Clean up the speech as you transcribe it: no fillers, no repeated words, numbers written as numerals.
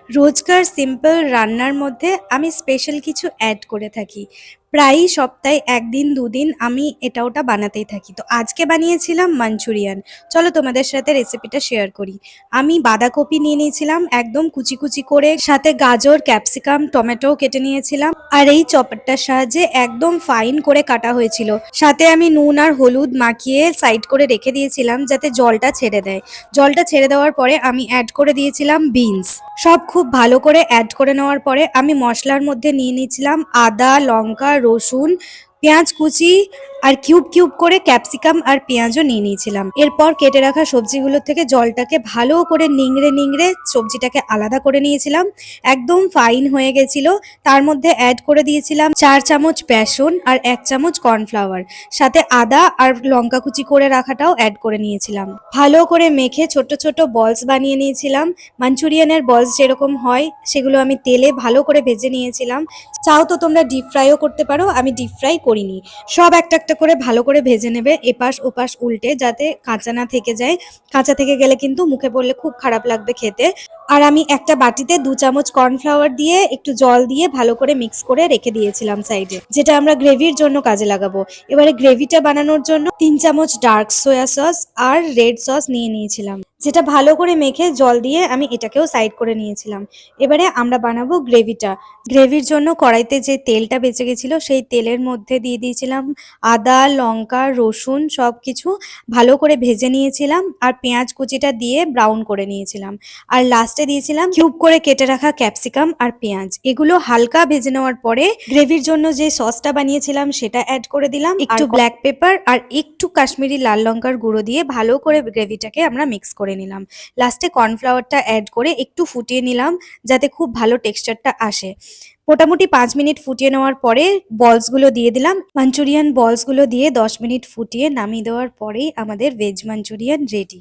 রোজকার সিম্পল রান্নার মধ্যে আমি স্পেশাল কিছু অ্যাড করে থাকি। প্রায়ই সপ্তাহে ১ দিন ২ দিন আমি এটা ওটা বানাতেই থাকি। তো আজকে বানিয়েছিলাম মাঞ্চুরিয়ান। চলো তোমাদের সাথে রেসিপিটা শেয়ার করি। আমি বাঁধাকপি নিয়ে নিয়েছিলাম একদম কুচি, কুচি করে, সাথে গাজর, ক্যাপসিকাম, টমেটোও কেটে নিয়েছিলাম। আর এই চপারটার সাহায্যে একদম ফাইন করে কাটা হয়েছিল। সাথে আমি নুন আর হলুদ মাখিয়ে সাইড করে রেখে দিয়েছিলাম যাতে জলটা ছেড়ে দেয়। জলটা ছেড়ে দেওয়ার পরে আমি অ্যাড করে দিয়েছিলাম বিনস। সব খুব ভালো করে অ্যাড করে নেওয়ার পরে আমি মশলার মধ্যে নিয়ে নিয়েছিলাম আদা, লঙ্কা, রসুন, পেঁয়াজ কুচি আর কিউব কিউব করে ক্যাপসিকাম আর পেঁয়াজও নিয়ে নিয়েছিলাম। এরপর কেটে রাখা সবজিগুলোর থেকে জলটাকে ভালো করে নিংড়ে নিংড়ে সবজিটাকে আলাদা করে নিয়েছিলাম। একদম ফাইন হয়ে গেছিল। তার মধ্যে অ্যাড করে দিয়েছিলাম ৪ চামচ বেসন আর ১ চামচ কর্নফ্লাওয়ার। সাথে আদা আর লঙ্কা কুচি করে রাখাটাও অ্যাড করে নিয়েছিলাম। ভালো করে মেখে ছোট ছোট বলস বানিয়ে নিয়েছিলাম। মাঞ্চুরিয়ানের বলস যেরকম হয় সেগুলো আমি তেলে ভালো করে ভেজে নিয়েছিলাম। চাও তো তোমরা ডিপ ফ্রাইও করতে পারো, আমি ডিপ ফ্রাই করিনি। সব একটা একটা করে ভালো করে ভেজে নেবে এপাশ ওপাশ উল্টে, যাতে কাঁচা না থেকে যায়। কাঁচা থেকে গেলে কিন্তু মুখে পড়লে খুব খারাপ লাগবে খেতে। আর আমি একটা বাটিতে ২ চামচ কর্নফ্লাওয়ার দিয়ে একটু জল দিয়ে ভালো করে মিক্স করে রেখে দিয়েছিলাম সাইডে, যেটা আমরা গ্রেভির জন্য কাজে লাগাবো। এবারে গ্রেভিটা বানানোর জন্য ৩ চামচ ডার্ক সোয়া সস আর রেড সস নিয়ে নিয়েছিলাম, যেটা ভালো করে মেখে জল দিয়ে আমি এটাকেও সাইড করে নিয়েছিলাম। এবারে আমরা বানাবো গ্রেভিটা। গ্রেভির জন্য কড়াইতে যে তেলটা বেঁচে গেছিল সেই তেলের মধ্যে দিয়ে দিয়েছিলাম আদা, লঙ্কা, রসুন সব কিছু ভালো করে ভেজে নিয়েছিলাম আর পেঁয়াজ কুচিটা দিয়ে ব্রাউন করে নিয়েছিলাম। আর লাস্টে দিয়েছিলাম কিউব করে কেটে রাখা ক্যাপসিকাম আর পেঁয়াজ। এগুলো হালকা ভেজে নেওয়ার পরে গ্রেভির জন্য যে সসটা বানিয়েছিলাম সেটা অ্যাড করে দিলাম, একটু ব্ল্যাক পেপার আর একটু কাশ্মীরি লাল লঙ্কার গুঁড়ো দিয়ে ভালো করে গ্রেভিটাকে আমরা মিক্স করে নিলাম। লাস্টে কর্নফ্লাওয়ারটা অ্যাড করে একটু ফুটিয়ে নিলাম যাতে খুব ভালো টেক্সচারটা আসে। মোটামুটি ৫ মিনিট ফুটিয়ে নেওয়ার পরে বলসগুলো দিয়ে দিলাম। মাঞ্চুরিয়ান বলসগুলো দিয়ে ১০ মিনিট ফুটিয়ে নামিয়ে দেওয়ার পরেই আমাদের ভেজ মাঞ্চুরিয়ান রেডি।